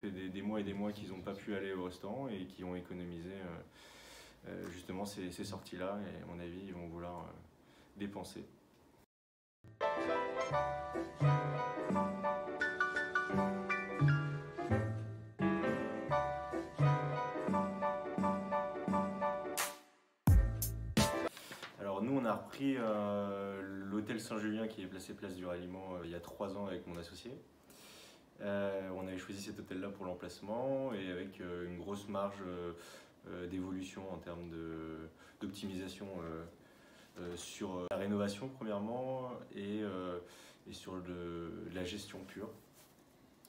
Des mois et des mois qu'ils n'ont pas pu aller au restaurant et qui ont économisé justement ces sorties-là, et à mon avis ils vont vouloir dépenser. Alors nous on a repris l'hôtel Saint-Julien qui est placé place du Ralliement il y a 3 ans avec mon associé. On avait choisi cet hôtel-là pour l'emplacement et avec une grosse marge d'évolution en termes d'optimisation sur la rénovation premièrement et sur la gestion pure.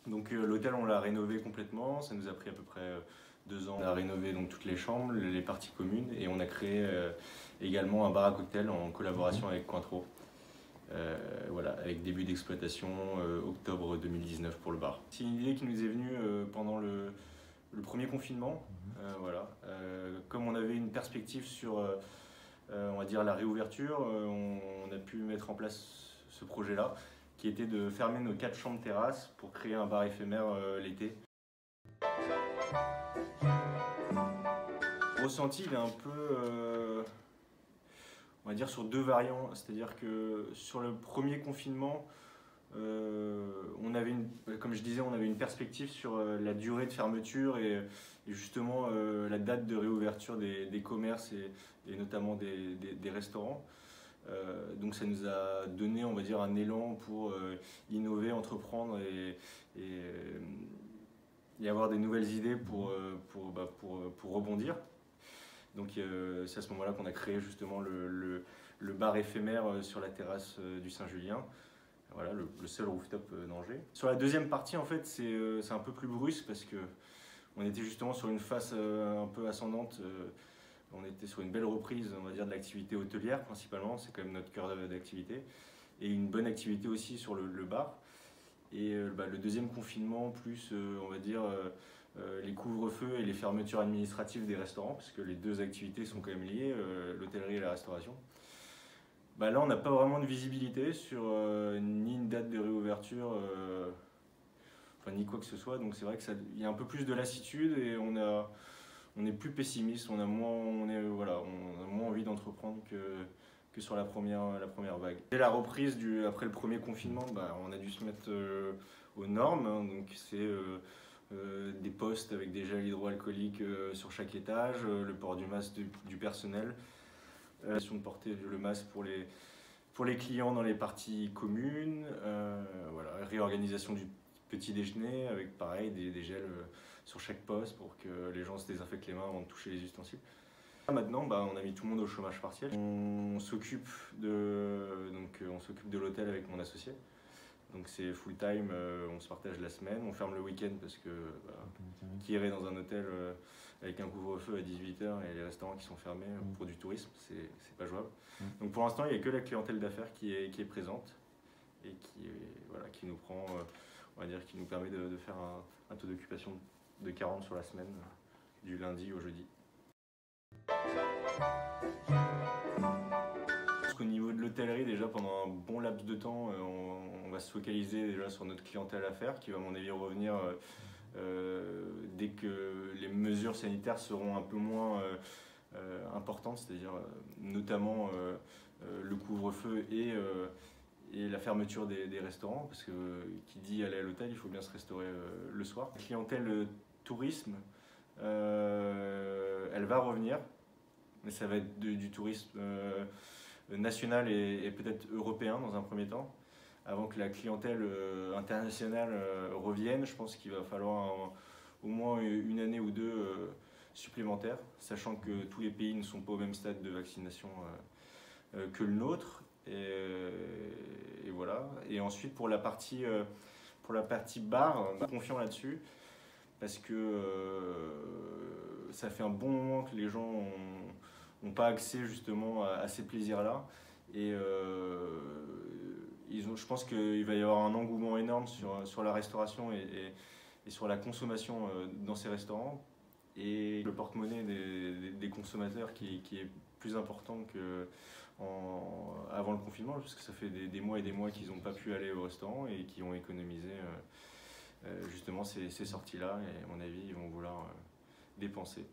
Donc l'hôtel on l'a rénové complètement, ça nous a pris à peu près 2 ans. On a rénové donc toutes les chambres, les parties communes, et on a créé également un bar à cocktail en collaboration avec Cointreau. Voilà, avec début d'exploitation octobre 2019 pour le bar. C'est une idée qui nous est venue pendant le premier confinement. Voilà. Comme on avait une perspective sur on va dire la réouverture, on a pu mettre en place ce projet-là, qui était de fermer nos 4 chambres terrasses pour créer un bar éphémère l'été. Le ressenti, il est un peu on va dire sur 2 variants, c'est-à-dire que sur le premier confinement, on avait comme je disais, on avait une perspective sur la durée de fermeture et justement la date de réouverture des commerces et notamment des restaurants. Donc ça nous a donné, on va dire, un élan pour innover, entreprendre et avoir des nouvelles idées pour rebondir. Donc c'est à ce moment-là qu'on a créé justement le bar éphémère sur la terrasse du Saint-Julien. Voilà, le seul rooftop d'Angers. Sur la deuxième partie, en fait, c'est un peu plus brusque parce que on était justement sur une phase un peu ascendante. On était sur une belle reprise, on va dire, de l'activité hôtelière principalement. C'est quand même notre cœur d'activité. Et une bonne activité aussi sur le bar. Et le deuxième confinement, plus on va dire les couvre-feux et les fermetures administratives des restaurants, parce que les 2 activités sont quand même liées, l'hôtellerie et la restauration. Là, on n'a pas vraiment de visibilité sur ni une date de réouverture, ni quoi que ce soit. Donc c'est vrai qu'il y a un peu plus de lassitude et on est plus pessimiste, on a moins envie d'entreprendre que sur la première vague. Dès la reprise après le premier confinement, on a dû se mettre aux normes, hein. Donc c'est des postes avec des gels hydroalcooliques sur chaque étage, le port du masque du personnel, de porter le masque pour les clients dans les parties communes, voilà, réorganisation du petit déjeuner avec pareil des gels sur chaque poste pour que les gens se désinfectent les mains avant de toucher les ustensiles. Maintenant, on a mis tout le monde au chômage partiel. On s'occupe de l'hôtel avec mon associé. Donc c'est full time, on se partage la semaine, on ferme le week-end parce que qui irait dans un hôtel avec un couvre-feu à 18 h et les restaurants qui sont fermés pour du tourisme, c'est pas jouable. Donc pour l'instant, il n'y a que la clientèle d'affaires qui est présente et qui nous prend, on va dire, qui nous permet de faire un taux d'occupation de 40 sur la semaine, du lundi au jeudi. Au niveau de l'hôtellerie, déjà pendant un bon laps de temps, on va se focaliser déjà sur notre clientèle affaires qui va à mon avis revenir dès que les mesures sanitaires seront un peu moins importantes, c'est-à-dire notamment le couvre-feu et la fermeture des restaurants, parce que qui dit aller à l'hôtel, il faut bien se restaurer le soir. La clientèle tourisme, elle va revenir, mais ça va être du tourisme national et peut-être européen dans un premier temps. Avant que la clientèle internationale revienne, je pense qu'il va falloir au moins une année ou 2 supplémentaires, sachant que tous les pays ne sont pas au même stade de vaccination que le nôtre. Et voilà. Et ensuite pour la partie bar, confiant là-dessus, parce que ça fait un bon moment que les gens n'ont pas accès justement à ces plaisirs-là. Et je pense qu'il va y avoir un engouement énorme sur la restauration et sur la consommation dans ces restaurants. Et le porte-monnaie des consommateurs qui est plus important qu'avant le confinement, parce que ça fait des mois et des mois qu'ils n'ont pas pu aller au restaurant et qui ont économisé justement ces sorties-là, et à mon avis, ils vont vouloir dépenser.